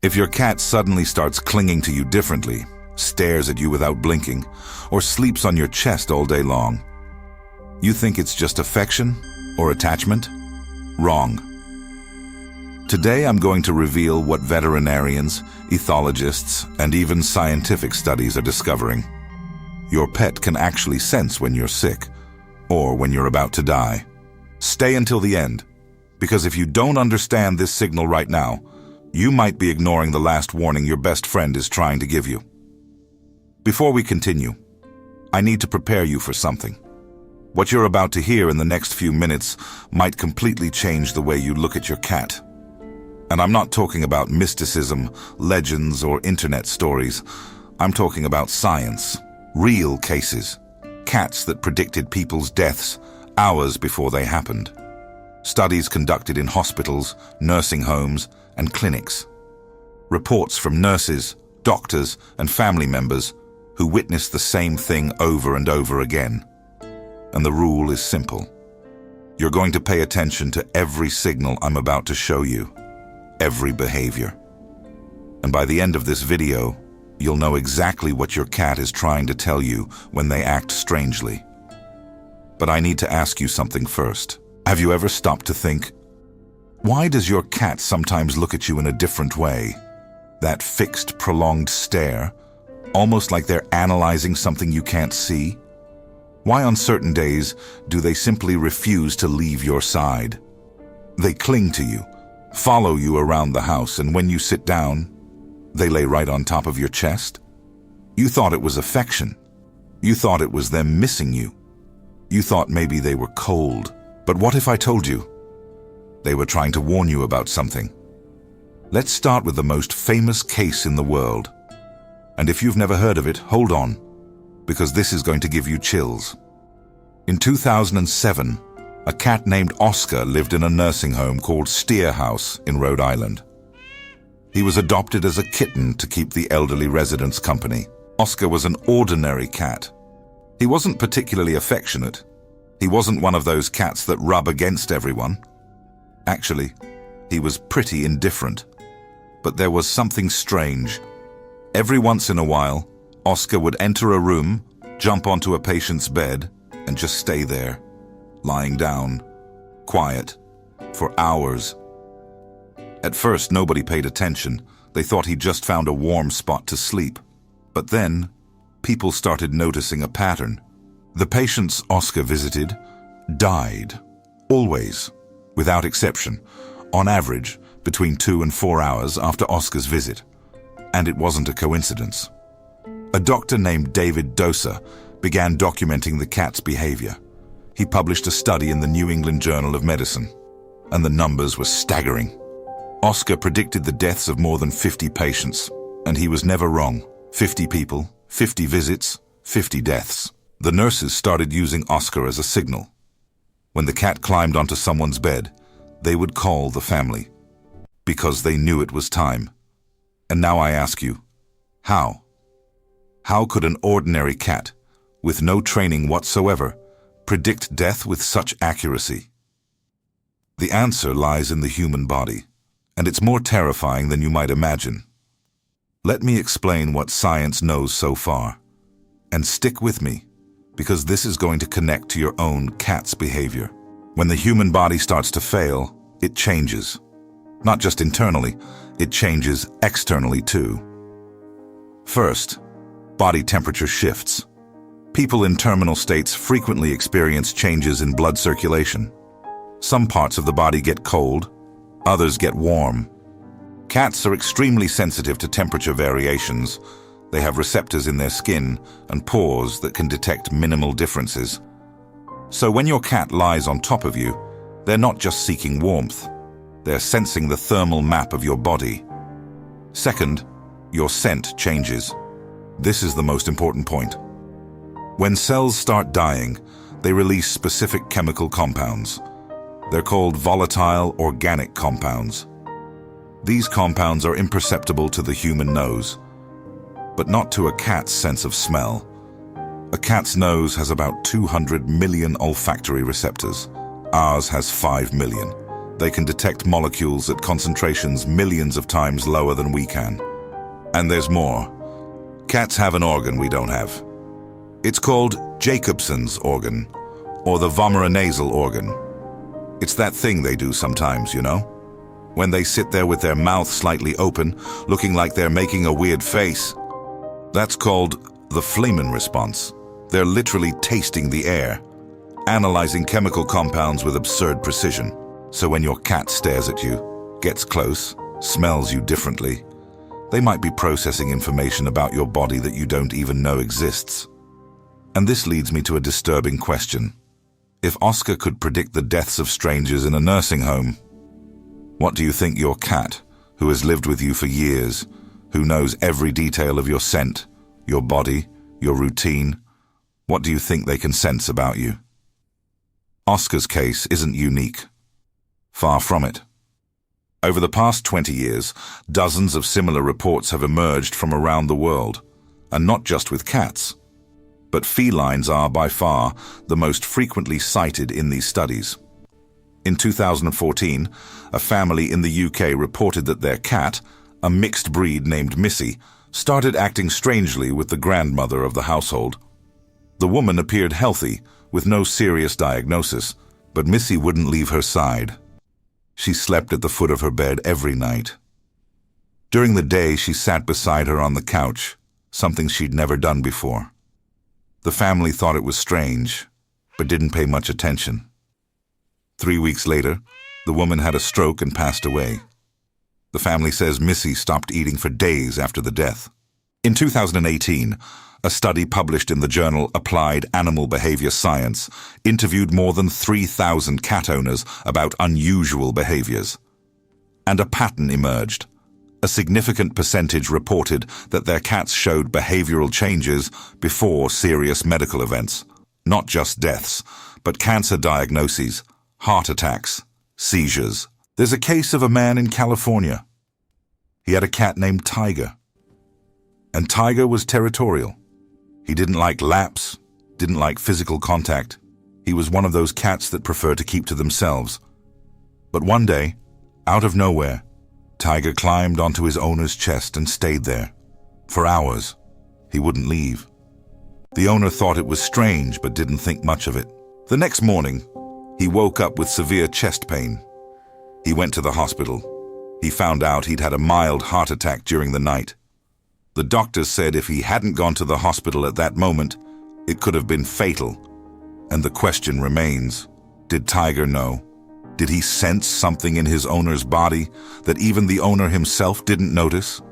If your cat suddenly starts clinging to you differently, stares at you without blinking, or sleeps on your chest all day long, you think it's just affection or attachment? Wrong. Today I'm going to reveal what veterinarians, ethologists, and even scientific studies are discovering. Your pet can actually sense when you're sick, or when you're about to die. Stay until the end, because if you don't understand this signal right now, you might be ignoring the last warning your best friend is trying to give you. Before we continue, I need to prepare you for something. What you're about to hear in the next few minutes might completely change the way you look at your cat. And I'm not talking about mysticism, legends, or internet stories. I'm talking about science, real cases, cats that predicted people's deaths hours before they happened. Studies conducted in hospitals, nursing homes, and clinics. Reports from nurses, doctors, and family members who witnessed the same thing over and over again. And the rule is simple. You're going to pay attention to every signal I'm about to show you, every behavior. And by the end of this video, you'll know exactly what your cat is trying to tell you when they act strangely. But I need to ask you something first. Have you ever stopped to think, why does your cat sometimes look at you in a different way? That fixed, prolonged stare, almost like they're analyzing something you can't see? Why on certain days do they simply refuse to leave your side? They cling to you, follow you around the house, and when you sit down, they lay right on top of your chest? You thought it was affection. You thought it was them missing you. You thought maybe they were cold. But what if I told you they were trying to warn you about something? Let's start with the most famous case in the world. And if you've never heard of it, hold on, because this is going to give you chills. In 2007, a cat named Oscar lived in a nursing home called Steer House in Rhode Island. He was adopted as a kitten to keep the elderly residents company. Oscar was an ordinary cat. He wasn't particularly affectionate. He wasn't one of those cats that rub against everyone. Actually, he was pretty indifferent. But there was something strange. Every once in a while, Oscar would enter a room, jump onto a patient's bed, and just stay there, lying down, quiet, for hours. At first, nobody paid attention. They thought he just found a warm spot to sleep. But then, people started noticing a pattern. The patients Oscar visited died, always, without exception, on average between 2 and 4 hours after Oscar's visit. And it wasn't a coincidence. A doctor named David Dosa began documenting the cat's behavior. He published a study in the New England Journal of Medicine, and the numbers were staggering. Oscar predicted the deaths of more than 50 patients, and he was never wrong. 50 people, 50 visits, 50 deaths. The nurses started using Oscar as a signal. When the cat climbed onto someone's bed, they would call the family, because they knew it was time. And now I ask you, how? How could an ordinary cat, with no training whatsoever, predict death with such accuracy? The answer lies in the human body, and it's more terrifying than you might imagine. Let me explain what science knows so far. And stick with me, because this is going to connect to your own cat's behavior. When the human body starts to fail, it changes. Not just internally, it changes externally too. First, body temperature shifts. People in terminal states frequently experience changes in blood circulation. Some parts of the body get cold, others get warm. Cats are extremely sensitive to temperature variations. They have receptors in their skin and paws that can detect minimal differences. So when your cat lies on top of you, they're not just seeking warmth. They're sensing the thermal map of your body. Second, your scent changes. This is the most important point. When cells start dying, they release specific chemical compounds. They're called volatile organic compounds. These compounds are imperceptible to the human nose, but not to a cat's sense of smell. A cat's nose has about 200 million olfactory receptors. Ours has 5 million. They can detect molecules at concentrations millions of times lower than we can. And there's more. Cats have an organ we don't have. It's called Jacobson's organ, or the vomeronasal organ. It's that thing they do sometimes, you know? When they sit there with their mouth slightly open, looking like they're making a weird face. That's called the Fleeman response. They're literally tasting the air, analyzing chemical compounds with absurd precision. So when your cat stares at you, gets close, smells you differently, they might be processing information about your body that you don't even know exists. And this leads me to a disturbing question. If Oscar could predict the deaths of strangers in a nursing home, what do you think your cat, who has lived with you for years, who knows every detail of your scent, your body, your routine, what do you think they can sense about you? Oscar's case isn't unique. Far from it. Over the past 20 years, dozens of similar reports have emerged from around the world, and not just with cats. But felines are by far the most frequently cited in these studies. In 2014, a family in the UK reported that their cat, a mixed breed named Missy, started acting strangely with the grandmother of the household. The woman appeared healthy, with no serious diagnosis, but Missy wouldn't leave her side. She slept at the foot of her bed every night. During the day, she sat beside her on the couch, something she'd never done before. The family thought it was strange, but didn't pay much attention. 3 weeks later, the woman had a stroke and passed away. The family says Missy stopped eating for days after the death. In 2018, a study published in the journal Applied Animal Behavior Science interviewed more than 3,000 cat owners about unusual behaviors. And a pattern emerged. A significant percentage reported that their cats showed behavioral changes before serious medical events. Not just deaths, but cancer diagnoses, heart attacks, seizures. There's a case of a man in California. He had a cat named Tiger. And Tiger was territorial. He didn't like laps, didn't like physical contact. He was one of those cats that prefer to keep to themselves. But one day, out of nowhere, Tiger climbed onto his owner's chest and stayed there. For hours. He wouldn't leave. The owner thought it was strange but didn't think much of it. The next morning, he woke up with severe chest pain. He went to the hospital. He found out he'd had a mild heart attack during the night. The doctors said if he hadn't gone to the hospital at that moment, it could have been fatal. And the question remains, did Tiger know? Did he sense something in his owner's body that even the owner himself didn't notice?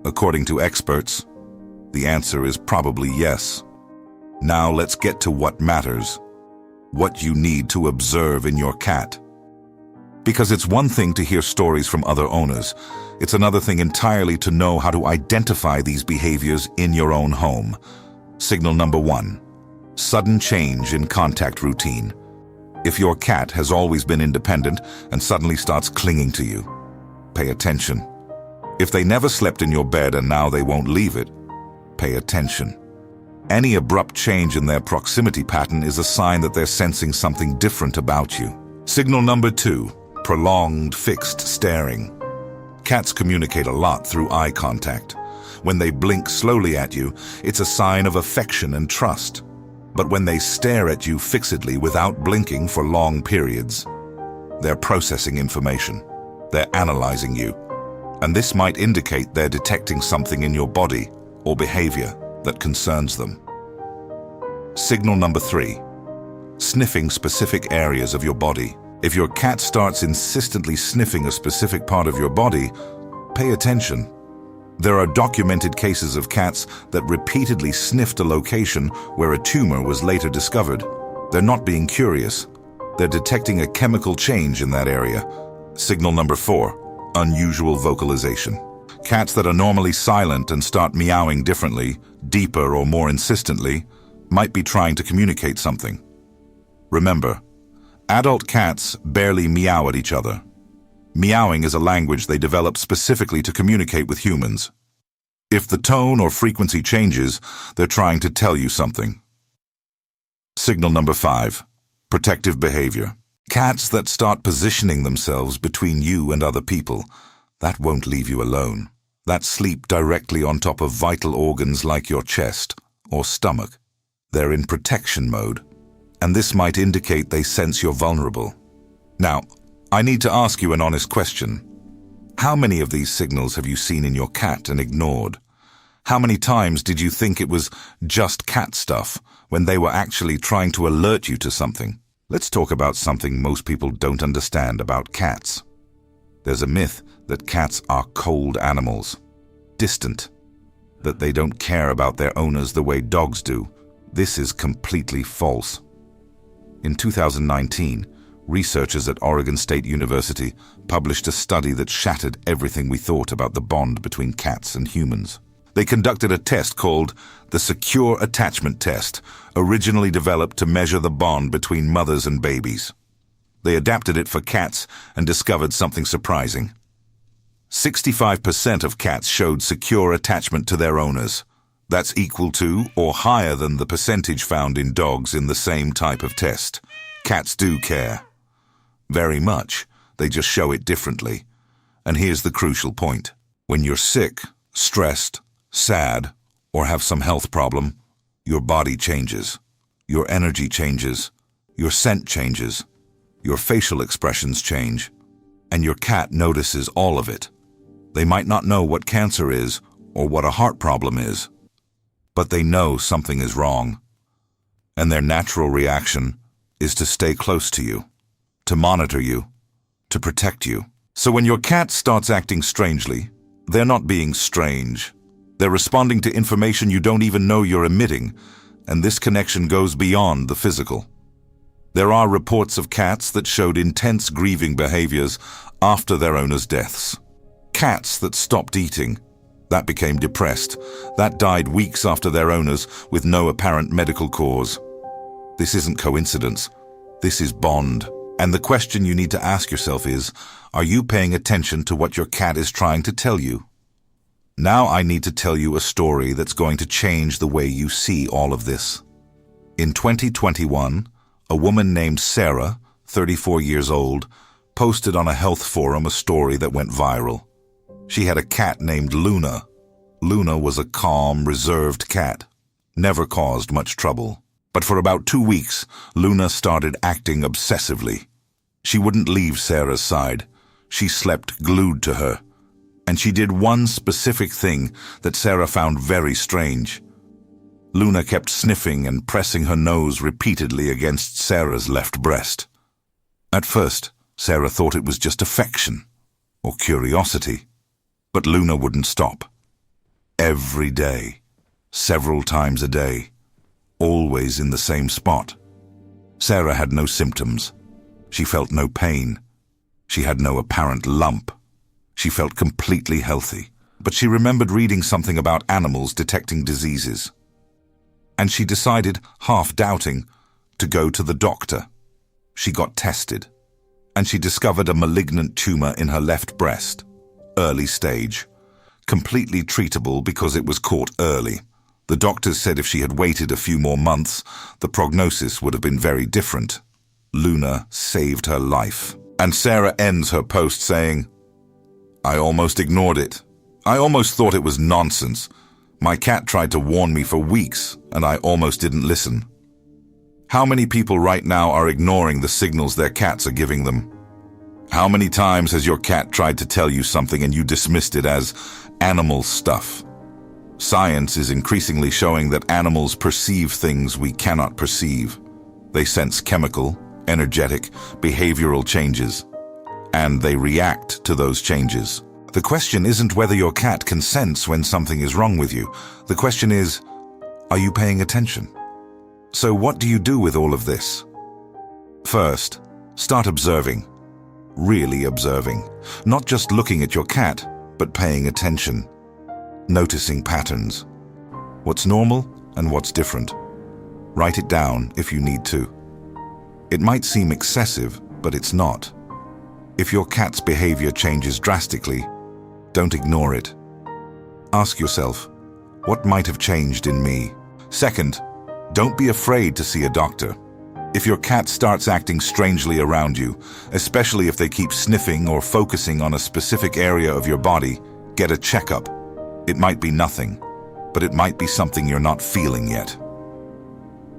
According to experts, the answer is probably yes. Now let's get to what matters. What you need to observe in your cat. Because it's one thing to hear stories from other owners. It's another thing entirely to know how to identify these behaviors in your own home. Signal number 1. Sudden change in contact routine. If your cat has always been independent and suddenly starts clinging to you, pay attention. If they never slept in your bed and now they won't leave it, pay attention. Any abrupt change in their proximity pattern is a sign that they're sensing something different about you. Signal number 2. Prolonged fixed staring. Cats communicate a lot through eye contact. When they blink slowly at you, it's a sign of affection and trust. But when they stare at you fixedly without blinking for long periods, they're processing information. They're analyzing you. And this might indicate they're detecting something in your body or behavior that concerns them. Signal number 3. Sniffing specific areas of your body. If your cat starts insistently sniffing a specific part of your body, pay attention. There are documented cases of cats that repeatedly sniffed a location where a tumor was later discovered. They're not being curious. They're detecting a chemical change in that area. Signal number 4. Unusual vocalization. Cats that are normally silent and start meowing differently, deeper or more insistently, might be trying to communicate something. Remember, adult cats barely meow at each other. Meowing is a language they develop specifically to communicate with humans. If the tone or frequency changes, they're trying to tell you something. Signal number 5. Protective behavior. Cats that start positioning themselves between you and other people, that won't leave you alone. That sleep directly on top of vital organs like your chest or stomach. They're in protection mode, and this might indicate they sense you're vulnerable. Now, I need to ask you an honest question. How many of these signals have you seen in your cat and ignored? How many times did you think it was just cat stuff when they were actually trying to alert you to something? Let's talk about something most people don't understand about cats. There's a myth that cats are cold animals, distant, that they don't care about their owners the way dogs do. This is completely false. In 2019, researchers at Oregon State University published a study that shattered everything we thought about the bond between cats and humans. They conducted a test called the Secure Attachment Test, originally developed to measure the bond between mothers and babies. They adapted it for cats and discovered something surprising. 65% of cats showed secure attachment to their owners. That's equal to or higher than the percentage found in dogs in the same type of test. Cats do care. Very much. They just show it differently. And here's the crucial point. When you're sick, stressed, sad, or have some health problem, your body changes. Your energy changes. Your scent changes. Your facial expressions change. And your cat notices all of it. They might not know what cancer is or what a heart problem is, but they know something is wrong. And their natural reaction is to stay close to you, to monitor you, to protect you. So when your cat starts acting strangely, they're not being strange. They're responding to information you don't even know you're emitting, and this connection goes beyond the physical. There are reports of cats that showed intense grieving behaviors after their owners' deaths. Cats that stopped eating, that became depressed, that died weeks after their owners with no apparent medical cause. This isn't coincidence. This is bond. And the question you need to ask yourself is, are you paying attention to what your cat is trying to tell you? Now I need to tell you a story that's going to change the way you see all of this. In 2021, a woman named Sarah, 34 years old, posted on a health forum a story that went viral. She had a cat named Luna. Luna was a calm, reserved cat. Never caused much trouble. But for about 2 weeks, Luna started acting obsessively. She wouldn't leave Sarah's side. She slept glued to her. And she did one specific thing that Sarah found very strange. Luna kept sniffing and pressing her nose repeatedly against Sarah's left breast. At first, Sarah thought it was just affection or curiosity. But Luna wouldn't stop. Every day, several times a day, always in the same spot. Sarah had no symptoms. She felt no pain. She had no apparent lump. She felt completely healthy. But she remembered reading something about animals detecting diseases. And she decided, half doubting, to go to the doctor. She got tested. And she discovered a malignant tumor in her left breast. Early stage. Completely treatable because it was caught early. The doctors said if she had waited a few more months, the prognosis would have been very different. Luna saved her life. And Sarah ends her post saying, "I almost ignored it. I almost thought it was nonsense. My cat tried to warn me for weeks, and I almost didn't listen." How many people right now are ignoring the signals their cats are giving them? How many times has your cat tried to tell you something and you dismissed it as animal stuff? Science is increasingly showing that animals perceive things we cannot perceive. They sense chemical, energetic, behavioral changes, and they react to those changes. The question isn't whether your cat can sense when something is wrong with you. The question is, are you paying attention? So what do you do with all of this? First, start observing. Really observing. Not just looking at your cat, but paying attention. Noticing patterns. What's normal and what's different. Write it down if you need to. It might seem excessive, but it's not. If your cat's behavior changes drastically, don't ignore it. Ask yourself, what might have changed in me? Second, don't be afraid to see a doctor. If your cat starts acting strangely around you, especially if they keep sniffing or focusing on a specific area of your body, get a checkup. It might be nothing, but it might be something you're not feeling yet.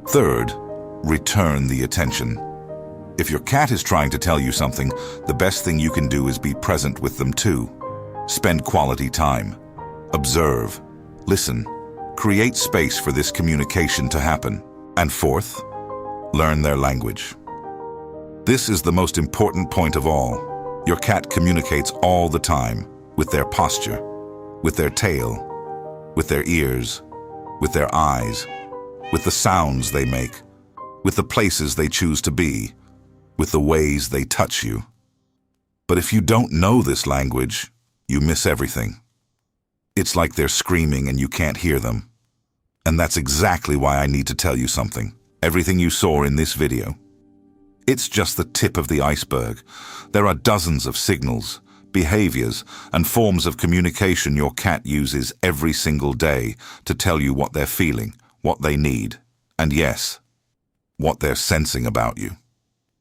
Third, return the attention. If your cat is trying to tell you something, the best thing you can do is be present with them too. Spend quality time. Observe. Listen. Create space for this communication to happen. And fourth, learn their language. This is the most important point of all. Your cat communicates all the time with their posture, with their tail, with their ears, with their eyes, with the sounds they make, with the places they choose to be, with the ways they touch you. But if you don't know this language, you miss everything. It's like they're screaming and you can't hear them. And that's exactly why I need to tell you something. Everything you saw in this video, it's just the tip of the iceberg. There are dozens of signals, behaviors, and forms of communication your cat uses every single day to tell you what they're feeling, what they need, and yes, what they're sensing about you.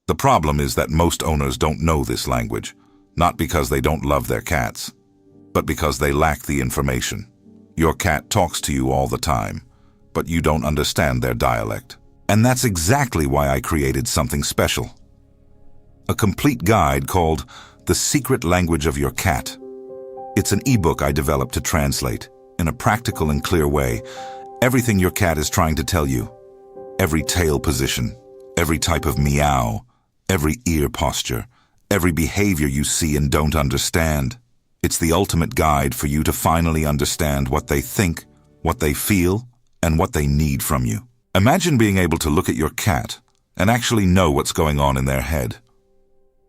The problem is that most owners don't know this language, not because they don't love their cats, but because they lack the information. Your cat talks to you all the time, but you don't understand their dialect. And that's exactly why I created something special. A complete guide called The Secret Language of Your Cat. It's an ebook I developed to translate, in a practical and clear way, everything your cat is trying to tell you. Every tail position, every type of meow, every ear posture, every behavior you see and don't understand. It's the ultimate guide for you to finally understand what they think, what they feel, and what they need from you. Imagine being able to look at your cat and actually know what's going on in their head.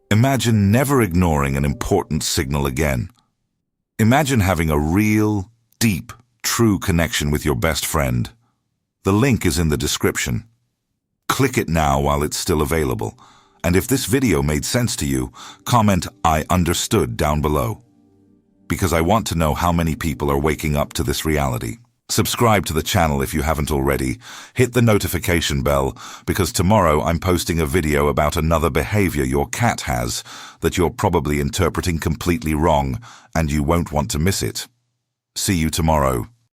Imagine never ignoring an important signal again. Imagine having a real, deep, true connection with your best friend. The link is in the description. Click it now while it's still available. And if this video made sense to you, comment "I understood" down below. Because I want to know how many people are waking up to this reality. Subscribe to the channel if you haven't already. Hit the notification bell, because tomorrow I'm posting a video about another behavior your cat has that you're probably interpreting completely wrong, and you won't want to miss it. See you tomorrow.